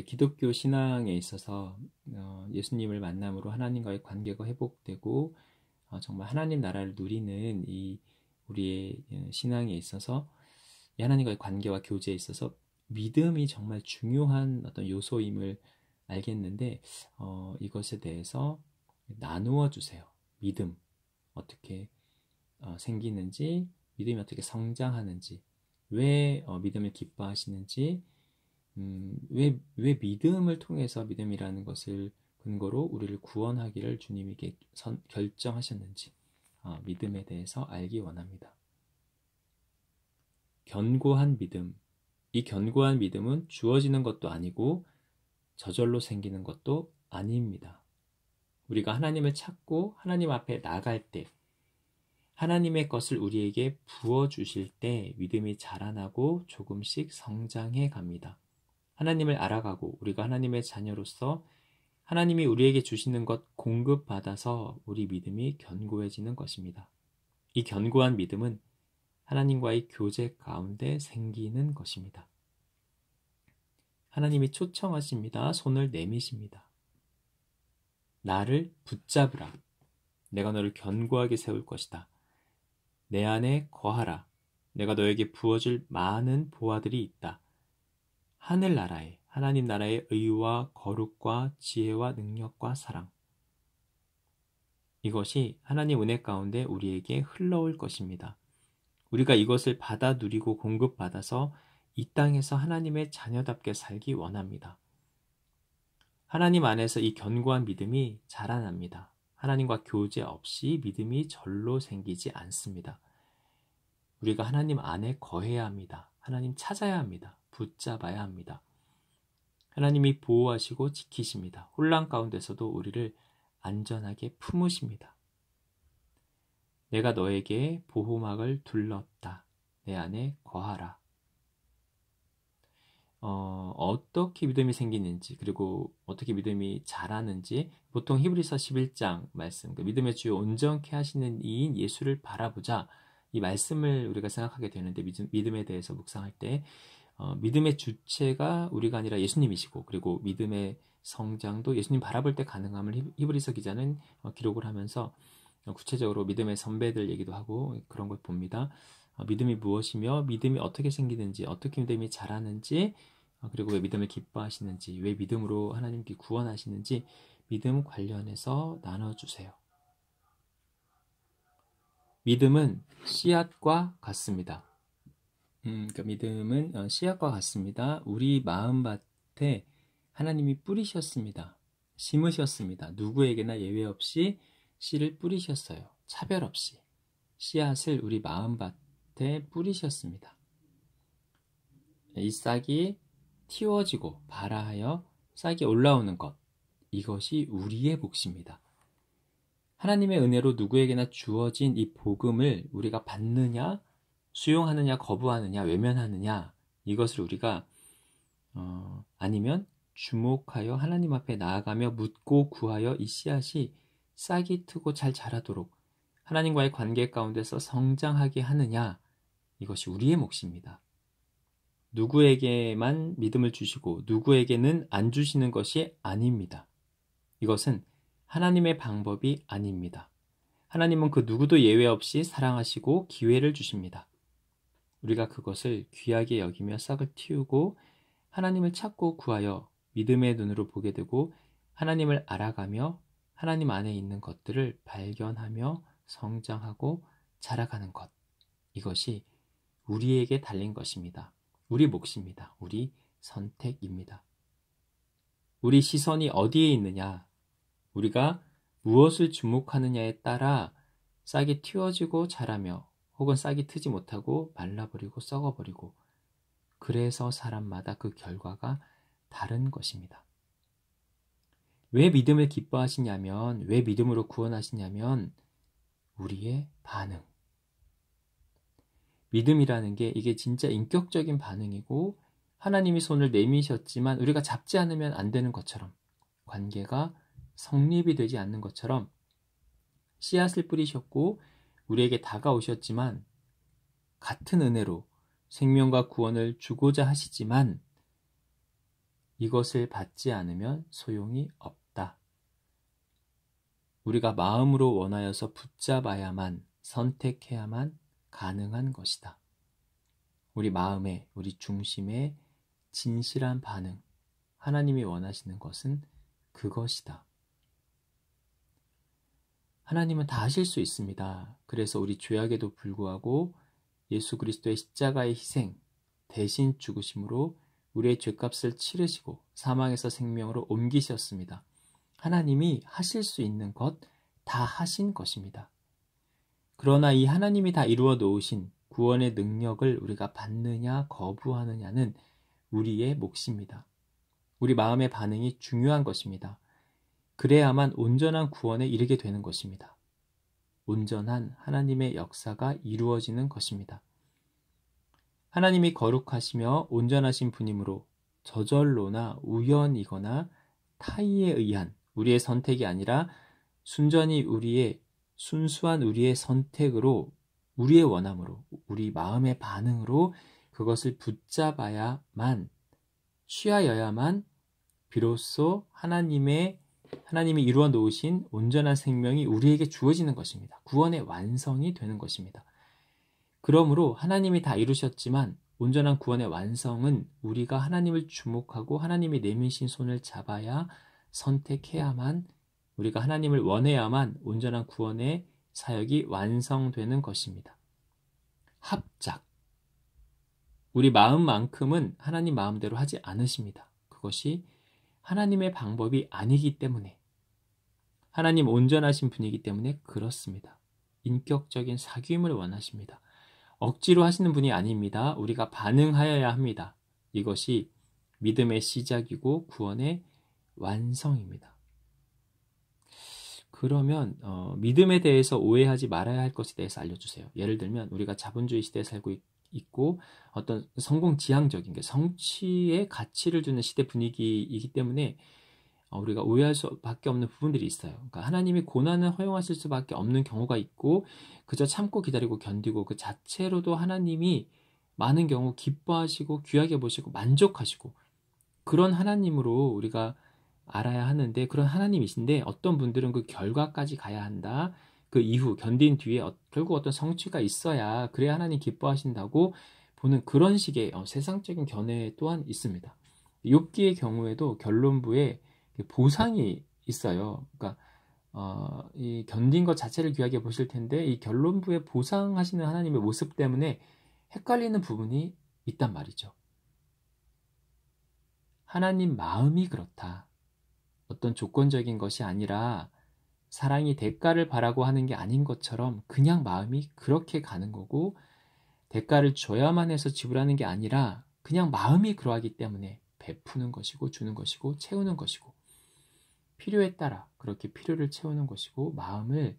기독교 신앙에 있어서 예수님을 만남으로 하나님과의 관계가 회복되고 정말 하나님 나라를 누리는 이 우리의 신앙에 있어서 이 하나님과의 관계와 교제에 있어서 믿음이 정말 중요한 어떤 요소임을 알겠는데 이것에 대해서 나누어 주세요. 믿음 어떻게 생기는지, 믿음이 어떻게 성장하는지, 왜 믿음을 기뻐하시는지, 왜 믿음을 통해서 믿음이라는 것을 근거로 우리를 구원하기를 주님에게 결정하셨는지 믿음에 대해서 알기 원합니다. 견고한 믿음. 이 견고한 믿음은 주어지는 것도 아니고 저절로 생기는 것도 아닙니다. 우리가 하나님을 찾고 하나님 앞에 나갈 때 하나님의 것을 우리에게 부어주실 때 믿음이 자라나고 조금씩 성장해 갑니다. 하나님을 알아가고 우리가 하나님의 자녀로서 하나님이 우리에게 주시는 것 공급받아서 우리 믿음이 견고해지는 것입니다. 이 견고한 믿음은 하나님과의 교제 가운데 생기는 것입니다. 하나님이 초청하십니다. 손을 내미십니다. 나를 붙잡으라. 내가 너를 견고하게 세울 것이다. 내 안에 거하라. 내가 너에게 부어줄 많은 보화들이 있다. 하늘나라에 하나님 나라의 의와 거룩과 지혜와 능력과 사랑. 이것이 하나님 은혜 가운데 우리에게 흘러올 것입니다. 우리가 이것을 받아 누리고 공급받아서 이 땅에서 하나님의 자녀답게 살기 원합니다. 하나님 안에서 이 견고한 믿음이 자라납니다. 하나님과 교제 없이 믿음이 절로 생기지 않습니다. 우리가 하나님 안에 거해야 합니다. 하나님 찾아야 합니다. 붙잡아야 합니다. 하나님이 보호하시고 지키십니다. 혼란 가운데서도 우리를 안전하게 품으십니다. 내가 너에게 보호막을 둘렀다. 내 안에 거하라. 어떻게 믿음이 생기는지 그리고 어떻게 믿음이 자라는지 보통 히브리서 11장 말씀, 믿음의 주요 온전케 하시는 이인 예수를 바라보자 이 말씀을 우리가 생각하게 되는데 믿음에 대해서 묵상할 때 믿음의 주체가 우리가 아니라 예수님이시고 그리고 믿음의 성장도 예수님 바라볼 때 가능함을 히브리서 기자는 기록을 하면서 구체적으로 믿음의 선배들 얘기도 하고 그런 걸 봅니다. 믿음이 무엇이며 믿음이 어떻게 생기는지 어떻게 믿음이 자라는지 그리고 왜 믿음을 기뻐하시는지 왜 믿음으로 하나님께 구원하시는지 믿음 관련해서 나눠주세요. 믿음은 씨앗과 같습니다. 그러니까 믿음은 씨앗과 같습니다. 우리 마음밭에 하나님이 뿌리셨습니다. 심으셨습니다. 누구에게나 예외 없이 씨를 뿌리셨어요. 차별 없이 씨앗을 우리 마음밭에 뿌리셨습니다. 이 싹이 틔워지고 발아하여 싹이 올라오는 것, 이것이 우리의 몫입니다. 하나님의 은혜로 누구에게나 주어진 이 복음을 우리가 받느냐, 수용하느냐, 거부하느냐, 외면하느냐, 이것을 우리가 아니면 주목하여 하나님 앞에 나아가며 묻고 구하여 이 씨앗이 싹이 트고 잘 자라도록 하나님과의 관계 가운데서 성장하게 하느냐, 이것이 우리의 몫입니다. 누구에게만 믿음을 주시고 누구에게는 안 주시는 것이 아닙니다. 이것은 하나님의 방법이 아닙니다. 하나님은 그 누구도 예외 없이 사랑하시고 기회를 주십니다. 우리가 그것을 귀하게 여기며 싹을 틔우고 하나님을 찾고 구하여 믿음의 눈으로 보게 되고 하나님을 알아가며 하나님 안에 있는 것들을 발견하며 성장하고 자라가는 것. 이것이 우리에게 달린 것입니다. 우리 몫입니다. 우리 선택입니다. 우리 시선이 어디에 있느냐, 우리가 무엇을 주목하느냐에 따라 싹이 틔워지고 자라며 혹은 싹이 트지 못하고 말라버리고 썩어버리고 그래서 사람마다 그 결과가 다른 것입니다. 왜 믿음을 기뻐하시냐면, 왜 믿음으로 구원하시냐면 우리의 반응. 믿음이라는 게 이게 진짜 인격적인 반응이고 하나님이 손을 내미셨지만 우리가 잡지 않으면 안 되는 것처럼 관계가 성립이 되지 않는 것처럼 씨앗을 뿌리셨고 우리에게 다가오셨지만 같은 은혜로 생명과 구원을 주고자 하시지만 이것을 받지 않으면 소용이 없다. 우리가 마음으로 원하여서 붙잡아야만, 선택해야만 가능한 것이다. 우리 마음에, 우리 중심에 진실한 반응, 하나님이 원하시는 것은 그것이다. 하나님은 다 하실 수 있습니다. 그래서 우리 죄악에도 불구하고 예수 그리스도의 십자가의 희생, 대신 죽으심으로 우리의 죄값을 치르시고 사망에서 생명으로 옮기셨습니다. 하나님이 하실 수 있는 것 다 하신 것입니다. 그러나 이 하나님이 다 이루어 놓으신 구원의 능력을 우리가 받느냐 거부하느냐는 우리의 몫입니다. 우리 마음의 반응이 중요한 것입니다. 그래야만 온전한 구원에 이르게 되는 것입니다. 온전한 하나님의 역사가 이루어지는 것입니다. 하나님이 거룩하시며 온전하신 분이므로 저절로나 우연이거나 타의에 의한 우리의 선택이 아니라 순수한 우리의 선택으로, 우리의 원함으로, 우리 마음의 반응으로 그것을 붙잡아야만, 취하여야만 비로소 하나님이 이루어 놓으신 온전한 생명이 우리에게 주어지는 것입니다. 구원의 완성이 되는 것입니다. 그러므로 하나님이 다 이루셨지만 온전한 구원의 완성은 우리가 하나님을 주목하고 하나님이 내미신 손을 잡아야, 선택해야만, 우리가 하나님을 원해야만 온전한 구원의 사역이 완성되는 것입니다. 합작. 우리 마음만큼은 하나님 마음대로 하지 않으십니다. 그것이 하나님의 방법이 아니기 때문에, 하나님 온전하신 분이기 때문에 그렇습니다. 인격적인 사귐을 원하십니다. 억지로 하시는 분이 아닙니다. 우리가 반응하여야 합니다. 이것이 믿음의 시작이고 구원의 완성입니다. 그러면 믿음에 대해서 오해하지 말아야 할 것에 대해서 알려주세요. 예를 들면 우리가 자본주의 시대에 살고 있고 어떤 성공지향적인 게 성취의 가치를 두는 시대 분위기이기 때문에 우리가 오해할 수밖에 없는 부분들이 있어요. 그러니까 하나님이 고난을 허용하실 수밖에 없는 경우가 있고 그저 참고 기다리고 견디고 그 자체로도 하나님이 많은 경우 기뻐하시고 귀하게 보시고 만족하시고 그런 하나님으로 우리가 알아야 하는데, 그런 하나님이신데 어떤 분들은 그 결과까지 가야 한다. 그 이후 견딘 뒤에 결국 어떤 성취가 있어야 그래야 하나님 기뻐하신다고 보는 그런 식의 세상적인 견해 또한 있습니다. 욥기의 경우에도 결론부에 보상이 있어요. 그러니까 이 견딘 것 자체를 귀하게 보실 텐데 이 결론부에 보상하시는 하나님의 모습 때문에 헷갈리는 부분이 있단 말이죠. 하나님 마음이 그렇다. 어떤 조건적인 것이 아니라 사랑이 대가를 바라고 하는 게 아닌 것처럼 그냥 마음이 그렇게 가는 거고, 대가를 줘야만 해서 지불하는 게 아니라 그냥 마음이 그러하기 때문에 베푸는 것이고 주는 것이고 채우는 것이고 필요에 따라 그렇게 필요를 채우는 것이고 마음을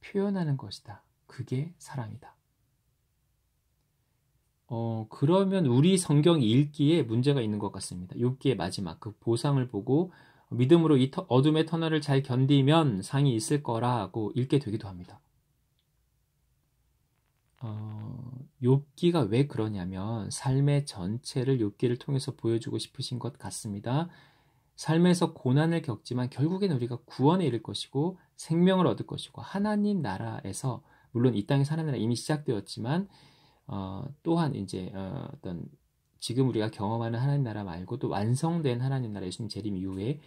표현하는 것이다. 그게 사랑이다. 그러면 우리 성경 읽기에 문제가 있는 것 같습니다. 욥기의 마지막 그 보상을 보고 믿음으로 이 어둠의 터널을 잘 견디면 상이 있을 거라고 읽게 되기도 합니다. 욥기가 왜 그러냐면 삶의 전체를 욥기를 통해서 보여주고 싶으신 것 같습니다. 삶에서 고난을 겪지만 결국에는 우리가 구원에 이를 것이고 생명을 얻을 것이고 하나님 나라에서, 물론 이 땅에서 하나님 나라 이미 시작되었지만 또한 이제 어떤 지금 우리가 경험하는 하나님 나라 말고 또 완성된 하나님 나라 예수님 재림 이후에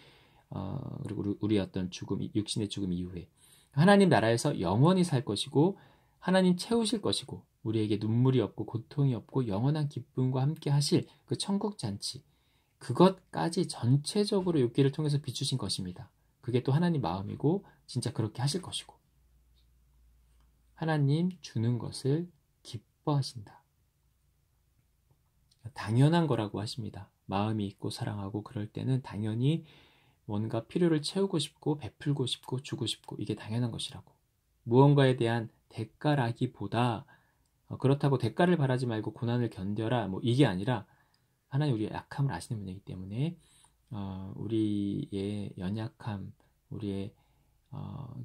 그리고 우리 어떤 죽음, 육신의 죽음 이후에 하나님 나라에서 영원히 살 것이고 하나님 채우실 것이고 우리에게 눈물이 없고 고통이 없고 영원한 기쁨과 함께 하실 그 천국 잔치, 그것까지 전체적으로 욥기를 통해서 비추신 것입니다. 그게 또 하나님 마음이고 진짜 그렇게 하실 것이고 하나님 주는 것을 기뻐하신다. 당연한 거라고 하십니다. 마음이 있고 사랑하고 그럴 때는 당연히 뭔가 필요를 채우고 싶고 베풀고 싶고 주고 싶고 이게 당연한 것이라고. 무언가에 대한 대가라기보다 그렇다고 대가를 바라지 말고 고난을 견뎌라 뭐 이게 아니라 하나님 우리의 약함을 아시는 분이기 때문에 우리의 연약함, 우리의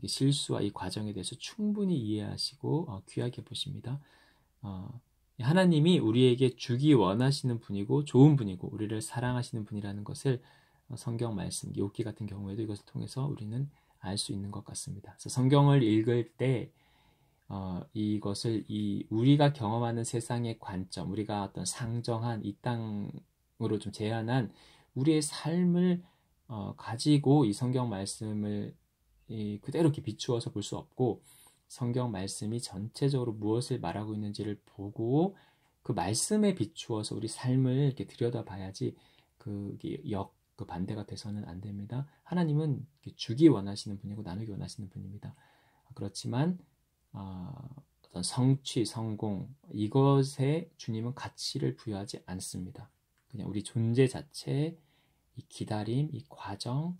실수와 이 과정에 대해서 충분히 이해하시고 귀하게 보십니다. 하나님이 우리에게 주기 원하시는 분이고 좋은 분이고 우리를 사랑하시는 분이라는 것을 성경 말씀, 욥기 같은 경우에도 이것을 통해서 우리는 알 수 있는 것 같습니다. 그래서 성경을 읽을 때 이것을 우리가 경험하는 세상의 관점, 우리가 어떤 상정한 이 땅으로 좀 제한한 우리의 삶을 가지고 이 성경 말씀을 그대로 이렇게 비추어서 볼 수 없고 성경 말씀이 전체적으로 무엇을 말하고 있는지를 보고 그 말씀에 비추어서 우리 삶을 이렇게 들여다봐야지 그 반대가 돼서는 안 됩니다. 하나님은 주기 원하시는 분이고 나누기 원하시는 분입니다. 그렇지만 어떤 성취, 성공 이것에 주님은 가치를 부여하지 않습니다. 그냥 우리 존재 자체에 이 기다림, 이 과정,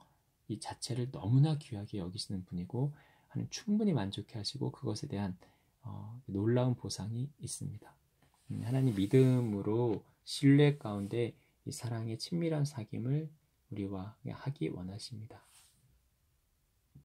이 자체를 너무나 귀하게 여기시는 분이고 하나님 충분히 만족해 하시고 그것에 대한 놀라운 보상이 있습니다. 하나님 믿음으로 신뢰 가운데 이 사랑의 친밀한 사귐을 우리와 하기 원하십니다.